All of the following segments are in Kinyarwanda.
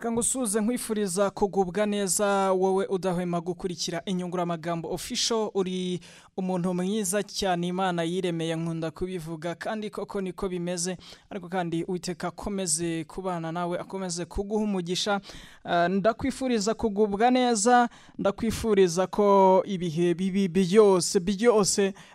reka ngusuze nkwifuriza kugubwa neza wowe udahwema gukurikira inyunguramagambo official uri umuntu mwiza cyane Imana yiremeye nkunda kubivuga kandi koko niko bimeze ariko kandi Uwiteka akomeze kubana nawe akomeze kuguha umugisha ndakwifuriza kugubwa neza ndakwifuriza ko ibihe bibi byose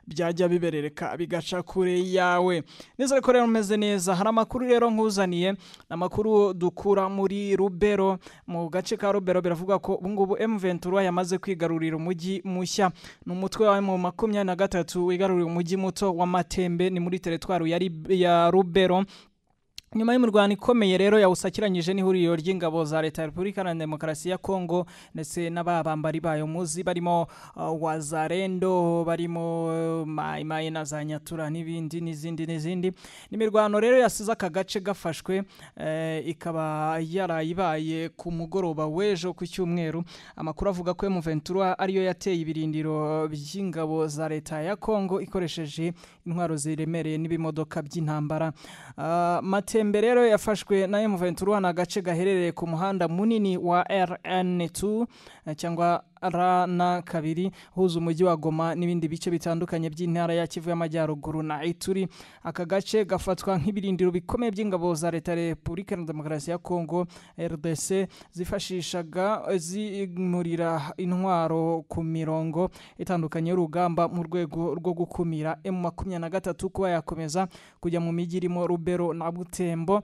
byajya biberereka bigaca kure yawe neza ko rero umeze neza hari amakuru rero nkuzaniye amakuru dukura muri Rubero mu gace ka Rubero biravuga ko ubungubu M23 yamaze kwigarurira umujyi mushya n'umutwe wa mu 23 wigarurira umujyi muto wa Matembe ni muri teritwari ya Rubero nyuma y'umurwano ikomeye rero yawusakiranyije n'ihuriro ry'ingabo za leta ya Repubulika na Demokarasi ya Kongo ndetse n'ababambari bayo muzi barimo Wazarendo barimo Mai na za Nyatura n'izindi n'imirwano rero yasize aka gace gafashwe ikaba yarayibaye ku mugoroba w'ejo ku cyumweru amakuru avuga ko M23 ariyo yateye ibirindiro by'ingabo za leta ya Kongo ikoresheje intwaro ziremereye n'ibimodoka by'intambara Matembe rero yafashwe na M23 na gace gaherereye ku muhanda munini wa RN2 cyangwa RN2 huza umujyi wa Goma n'ibindi bice bitandukanye by'intara ya Kivu y'Amajyaruguru na Ituri aka gace gafatwa nk'ibirindiro bikomeye by'ingabo za leta ya Repubulika na Demokarasi ya Kongo RDC zifashishaga zimurira intwaro ku mirongo itandukanye y'urugamba mu rwego rwo gukumira M23 kuba yakomeza kujya mu mijyi irimo Rubero na Butembo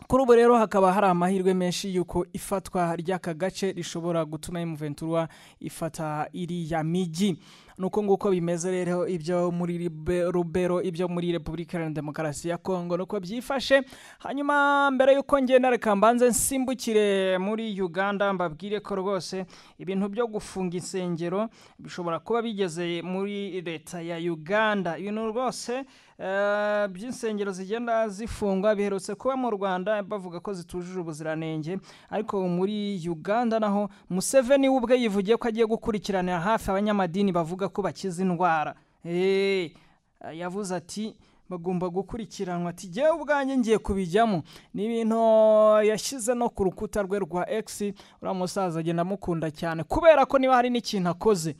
kuri ubu rero hakaba hari amahirwe menshi yuko ifatwa ry'aka gace rishobora gutuma M23 ifata iriya mijyi nuko nguko bimeze rero ibyo muri Rubero ibyo muri Repubulika ya Demokarasi ya Kongo nuko byifashe hanyuma mbere yuko ngenda reka mbanze nsimbukire muri Uganda mbabwire ko rwose ibintu byo gufunga insengero bishobora kuba bigeze muri leta ya Uganda ibintu rwose by'insengero zigenda zifungwa biherutse kuba mu Rwanda bavuga ko zitujuje ubuziranenge ariko muri Uganda naho Museveni ubwe yivugiye ko agiye gukurikiranira hafi abanyamadini bavuga ko bakiza indwara yavuze ati bagomba gukurikiranwa ati jewe ubwanjye ngiye kubijyamo ni ibintu yashize no ku rukuta rwe rwa X uramusaza agenda mukunda cyane kubera ko niba hari n'ikintu akoze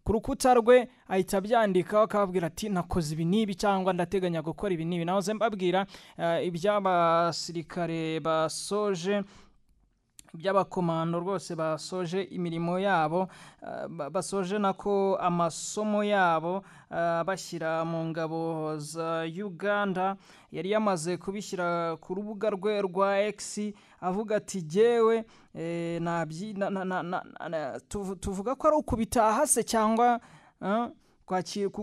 ku rukuta rwe ahita byandika akababwira ati nakoze ibi nibi cyangwa ndateganya gukora ibi nibi naho mbabwira iby'abasirikare basoje by'abakomando rwose basoje imirimo yabo basoje nako amasomo yabo bashyira mu ngabo za Uganda yari yamaze kubishyira ku rubuga rwe rwa X avuga ati jewe tuvuga ko ari ukubitaha se cyangwa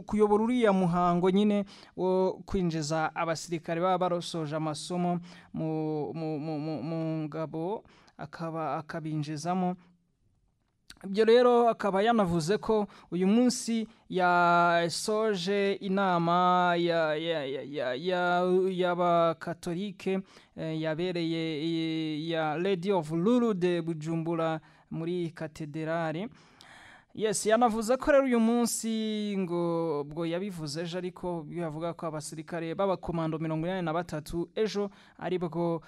kuyobora uriya muhango nyine wo kwinjiza abasirikare baba barosoje amasomo mu ngabo akabinjizamo ibyo rero akaba yanavuze ko uyu munsi yasoje inama y'abakatolike yabereye ya Lady of Lulu de Bujumbura muri katedrale Yes yanavuze ko rero uyu munsi ngo bwo yabivuze ejo ariko bivuga ko abasirikare b'abakomando 83 ejo ari bwo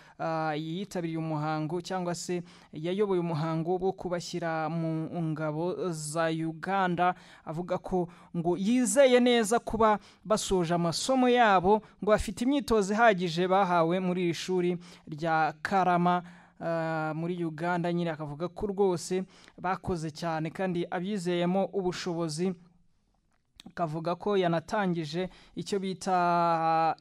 yitabiriye umuhango cyangwa se yayoboye umuhango wo kubashyira mu ngabo za Uganda avuga ko ngo yizeye neza kuba basoje amasomo yabo ngo bafite imyitozo ihagije bahawe muri ishuri rya Karama muri Uganda nyine akavuga ko rwose bakoze cyane kandi abizeyemo ubushobozi akavuga ko yanatangije icyo bita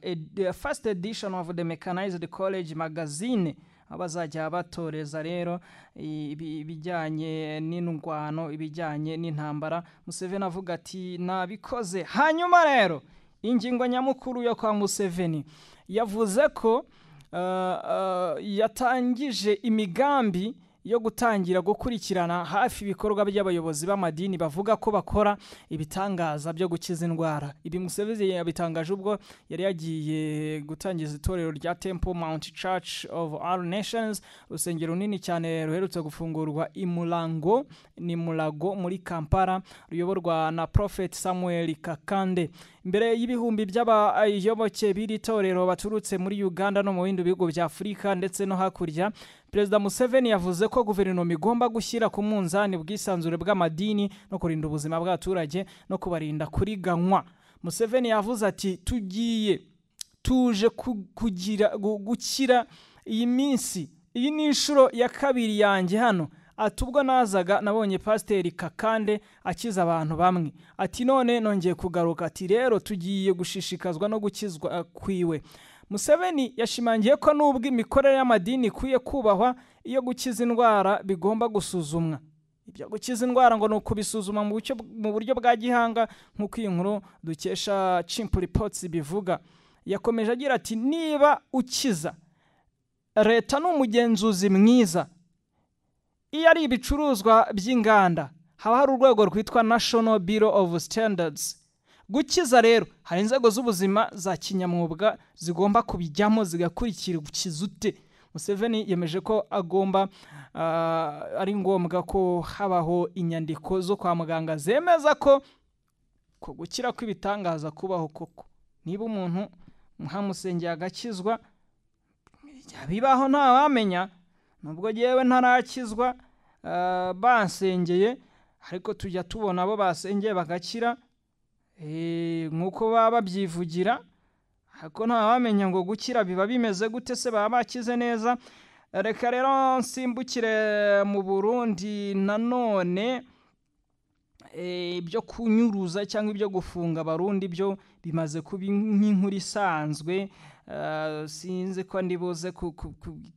first edition of the Mechanized College magazine abazajya batoreza rero ibijyanye n'indwano ibijyanye n'intambara Museveni avuga ati nabikoze hanyuma rero ingingo nyamukuru yo kwa Museveni yavuze ko yatangije imigambi yo gutangira gukurikirana hafi ibikorwa by'abayobozi b'amadini bavuga ko bakora ibitangaza byo gukiza indwara ibi Museveni yabitangaje ubwo yari yagiye gutangiza itorero rya Temple Mount Church of All Nations urusengero runini cyane ruherutse gufungurwa Mulago muri Kampala ruyoborwa na Prophet Samuel Kakande imbere y'ibihumbi by'abayoboke b'iri torero baturutse muri Uganda no mu bindi bihugu bya Afurika ndetse no hakurya, Perezida Museveni yavuze ko guverinoma igomba gushyira ku munzani bw'isanzure bw'amadini no kurinda ubuzima bw'abaturage no kubarinda kuriganywa. Museveni yavuze ati tuje gukira iyi minsi, iyi ni inshuro ya kabiri yanjye hano. Ati ubwo nazaga nabonye Pasiteri Kakande akiza abantu bamwe, ati none nongeye kugaruka, ati rero tugiye gushishikazwa no gukizwa kwiwe. Museveni yashimangiye ko nubwo imikorere y'amadini ikwiye kubahwa, iyo gukiza indwara bigomba gusuzumwa. Ibyo gukiza indwara ngo ni ukubisuzuma mu buryo bwa gihanga nk'uko iyi nkuru dukesha Chimp Reports bivuga. Yakomeje agira ati niba ukiza, leta ni umugenzuzi mwiza. Iyo ari ibicuruzwa by'inganda haba hari urwego rwitwa National Bureau of Standards. Gukiza rero hari inzego z'ubuzima za kinyamwuga zigomba kubijyamo zigakurikira gukiza ute. Museveni yemeje ko ari ngombwa ko habaho inyandiko zo kwa muganga zemeza ko gukira kw'ibitangaza kubaho koko. Niba umuntu muhamusengeye agakizwa, bibaho nta wamenya. Nubwo yewe ntarakizwa bansengeye, ariko tujya tubona abo basengeye bagakira nk'uko baba babyivugira, ariko nta wamenya ngo gukira biba bimeze gute, se baba bakize neza. Reka rero nsimbukire mu Burundi nanone. Ibyo kunyuruza cyangwa ibyo gufunga abarundi byo bimaze kuba nk'inkuru isanzwe. Sinzi ko ndibuze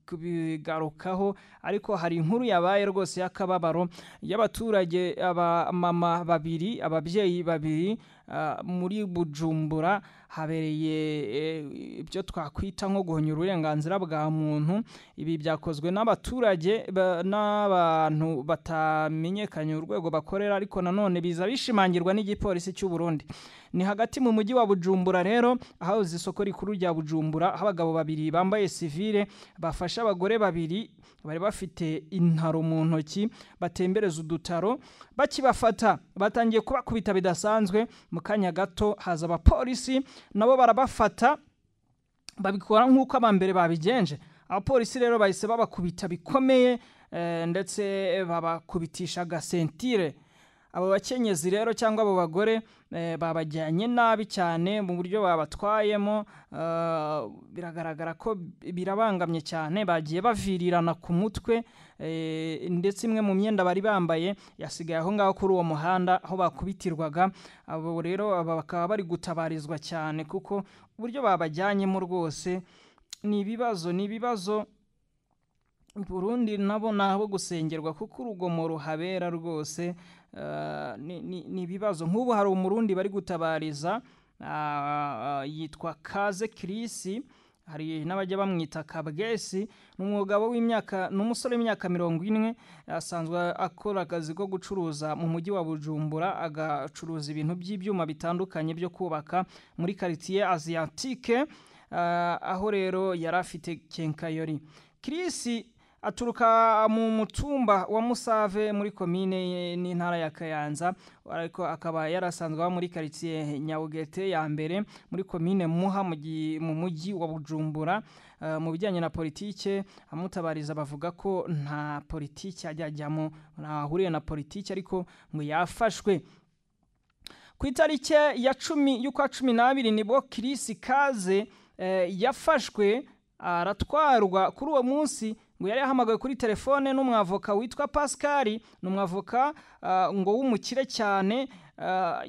kubigarukaho, ariko hari inkuru yabaye rwose y'akababaro y'abaturage, abamama babiri, ababyeyi babiri muri Bujumbura. Habereye ibyo twakwita nko guhonyura uburenganzira bwa muntu. Ibi byakozwe n'abaturage n'abantu batamenyekanye urwego bakorera, ariko nanone biza bishimangirwa n'igipolisi cy'u Burundi. Ni hagati mu mujyi wa Bujumbura rero, aho isoko rikuru rya Bujumbura, aho abagabo babiri bambaye civile bafasha abagore babiri bari bafite intaro mu ntoki batembereza udutaro. Bakibafata batangiye kubakubita bidasanzwe. Mu kanya gato haza abapolisi nabo barabafata, babikora nk'uko abambere babigenje. Abapolisi rero bahise babakubita bikomeye, ndetse babakubitisha agasentire. Abo bakenyezi rero cyangwa abo bagore babajyanye nabi cyane mu buryo babatwayemo. Biragaragara ko birabangamye cyane. Bagiye bavirirana ku mutwe, ndetse imwe mu myenda bari bambaye yasigaye aho ngaho kuri uwo muhanda aho bakubitirwaga. Abo rero bakaba bari gutabarizwa cyane, kuko uburyo babajyanyemo rwose ni ibibazo. Burundi nabo nabo gusengerwa, kuko urugomo ruhabera rwose. Ni ibibazo. Nk'ubu hari umurundi bari gutabariza, yitwa Kaze Chris, hari n'abajya bamwita Kabwesi. N'umusore w'imyaka 40, asanzwe akora akazi ko gucuruza mu mujyi wa Bujumbura, agacuruza ibintu by'ibyuma bitandukanye byo kubaka muri quartier Asiatique, aho rero yari afite kenkayori. Chris aturuka mu mutumba wa Musave muri komine n'intara ya Kayanza, ariko akaba yarasanzwe muri quartier Nyawugete ya mbere muri komine Muha mu mujyi wa Bujumbura. Mu bijyanye na politike, amutabariza bavuga ko nta politike ajyamo, ntahuriye na politike, ariko ngo yafashwe. Ku itariki ya 10 y'ukwa 12 nibwo Chris Kaze yafashwe aratwarwa. Kuri uwo munsi ngo yari yahamagaye kuri telefone n'umwavoka witwa Pascal, n'umwavoka ngo w'umukire cyane,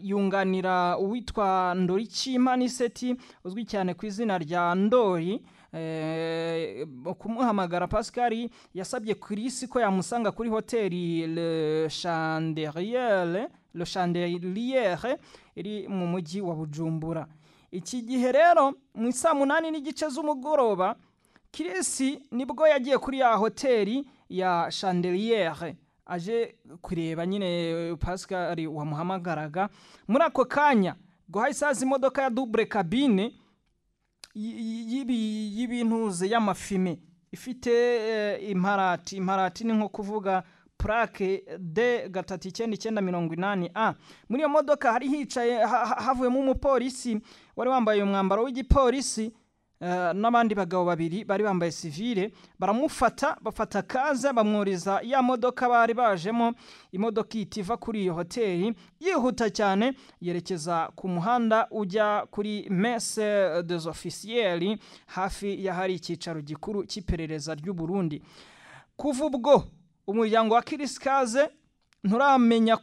yunganira uwitwa Ndoricimana Iseti uzwi cyane ku izina rya Ndori. Kumuhamagara Pascal yasabye Chris ko yamusanga kuri hoteli Le Chandelier iri mu mujyi wa Bujumbura. Iki gihe rero mu saa 8:30 z'umugoroba, Chris nibwo yagiye kuri ya hoteli ya Chandelier aje kureba nyine Pascal wamuhamagaraga. Muri ako kanya guhayisaza imodoka ya double cabine y'ibintuze y'amafime ifite imparati ni nko kuvuga plaque D3980A. Muri iyo modoka hari hicaye havuyemo umupolisi wari wambaye umwambaro w'igipolisi n'abandi bagabo babiri bari bambaye civile, bafata kaze bamwuriza ya modoka bari bajemo. Imodoka itiva kuri iyo hoteli yihuta cyane yerekeza ku muhanda ujya kuri Messe des Officiels, hafi ya hari icyicaro gikuru cy'iperereza ry'u Burundi. Kuva ubwo umuryango wa Kirisikaze nturamenya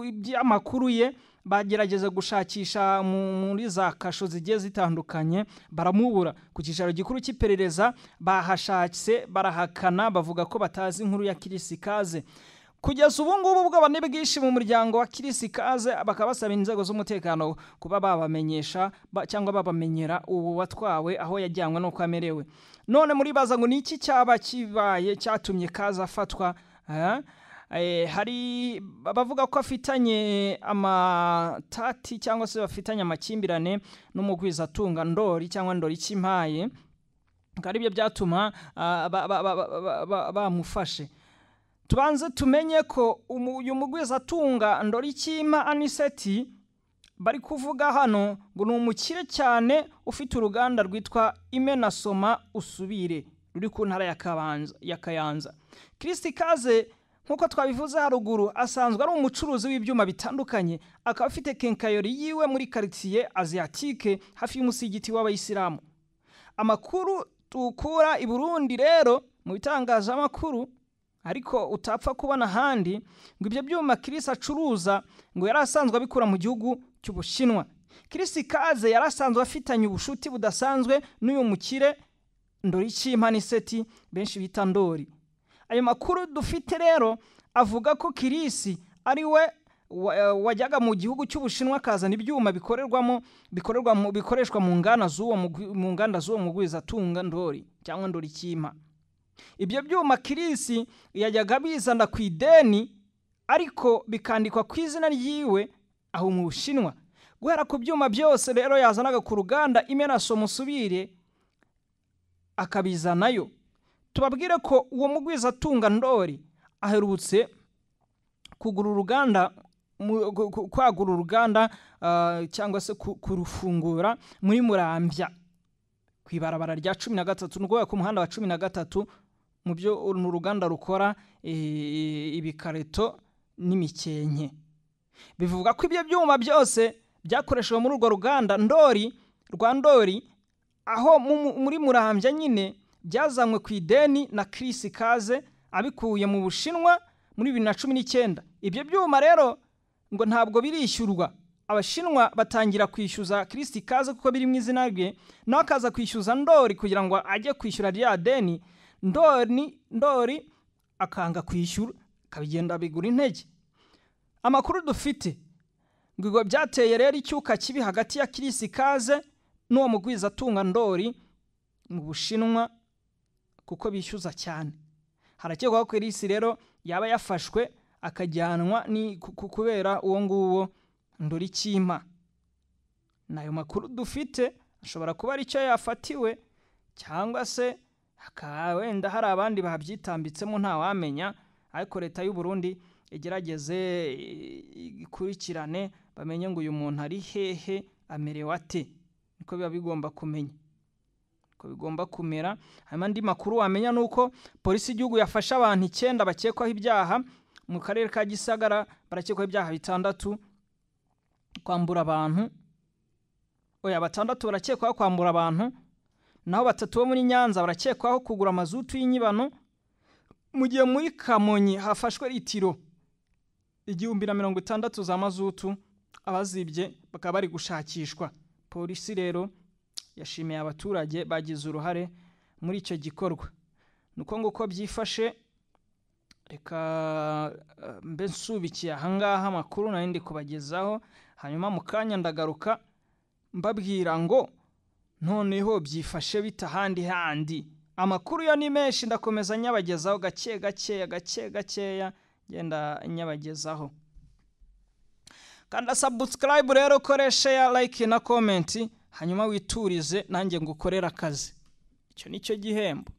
iby'amakuru ye, bagerageza gushakisha muri za kasho zigiye zitandukanye, baramubura. Ku cyicaro gikuru cy'iperereza bahashatse, barahakana, bavuga ko batazi inkuru ya Kirisikaze. Kugeza ubu ngubu ubwoba ni bwinshi mu muryango wa Kirisikaze, bakaba basaba inzego z'umutekano kuba babamenyesha cyangwa babamenyera ubu watwawe aho yajyanywe n'uko amerewe. None muribaza ngo ni iki cyaba kibaye cyatumye Kaze afatwa? Hari bavuga ko afitanye amatati cyangwa se bafitanye amakimbirane n'umugwizatunga Ndori cyangwa Ndori Kimpaye, kandi ibyo byatuma bamufashe. Tubanze tumenye ko uyu mugwizatunga Ndori Kimpa Aniseti bari kuvuga hano ngo ni umukire cyane ufite uruganda rwitwa Imenasoma Usubire ruri ku ntara ya Kayanza. Kirisikaze nkuko twabivuze haruguru asanzwe ari umucuruzi w'ibyuma bitandukanye, akaba afite kenkayori yiwe muri quartier Asiatique hafi y'umusigiti w'abayisilamu. Amakuru tukura i Burundi rero mu bitangazamakuru, ariko utapfa kubona handi, ngo ibyo byuma Chris acuruza ngo yari asanzwe abikura mu gihugu cy'Ubushinwa. Kirisikaze yari asanzwe afitanye ubushuti budasanzwe n'uyu mukire Ndori Kimpa Aniseti benshi bita Ndori. Ayo makuru dufite rero avuga ko Kirisi ari we wajyaga mu gihugu cy'Ubushinwa akazana ibyuma bikoreshwa mu nganda z'uwo mugwizatunga Ndori cyangwa Ndori Kimpa. Ibyo byuma Kirisi yajyaga bizana ku ideni, ariko bikandikwa ku izina ryiwe aho mu Bushinwa. Guhera ku byuma byose rero yazanaga ku ruganda Imenasoma Usubire akabizanayo. Tubabwire ko uwo mugwizatunga Ndori aherutse kwagura uruganda cyangwa se kurufungura muri Muramvya kwibarabara rya 13 n'ubwo ku muhanda wa 13, mu byo uruganda rukora ibikareto n'imikenke. Bivuga ko ibyo byuma byose byakoreshejwe muri urwo ruganda Ndori aho muri Muramvya nyine byazanywe ku ideni na Kirisikaze abikuye mu Bushinwa muri 2019. Ibyo byuma rero ngo ntabwo birishyurwa. Abashinwa batangira kwishyuza Kirisikaze kuko biri mu izina rye, nawe akaza kwishyuza Ndori kugira ngo ajye kwishyura rya deni. Ndori akanga kwishyura, kabigenda bigura intege. Amakuru dufite ngo byateye rero icyuka kibi hagati ya Kirisikaze n'uwo mugwizatunga Ndori mu Bushinwa kuko bishyuza cyane. Harakekwa ko Kirisi rero yaba yafashwe akajyanwa ni kubera uwo nguwo Ndori Kimpa. Nayo makuru dufite ashobora kuba ari cyo yafatiwe, cyangwa se wenda hari abandi babyitambitsemo ntawamenya, ariko leta y'u Burundi igerageze ikurikirane bamenye ngo uyu muntu ari hehe, amerewe ate. Niko biba bigomba kumenya ko bigomba kumera. Hanyuma andi makuru wamenya nuko polisi y'igihugu yafasha abantu 9 bakekwaho ibyaha mu karere ka Gisagara. Barakekwaho ibyaha 6 kwambura abantu. Oya 6 barakekwaho kwambura abantu, naho 3 bo muri Nyanza barakekwaho kugura amazutu y'inyibano. Mu gihe muri Kamonyi hafashwe litiro 1060 za mazutu, abazibye bakaba bari gushakishwa. Polisi rero yashimiye abaturage bagize uruhare muri icyo gikorwa. Nuko nguko byifashe. Reka mbe nsubikiye ahangaha amakuru narindi kubagezaho, hanyuma mu kanya ndagaruka mbabwira ngo noneho byifashe bitahandi. Amakuru yo ni menshi, ndakomeza nyabagezaho gakeya genda nyabagezaho. Kanda subscribe rero, kore share, like na comment, hanyuma witurize nanjye ngukorera akazi. Icyo nicyo gihembo.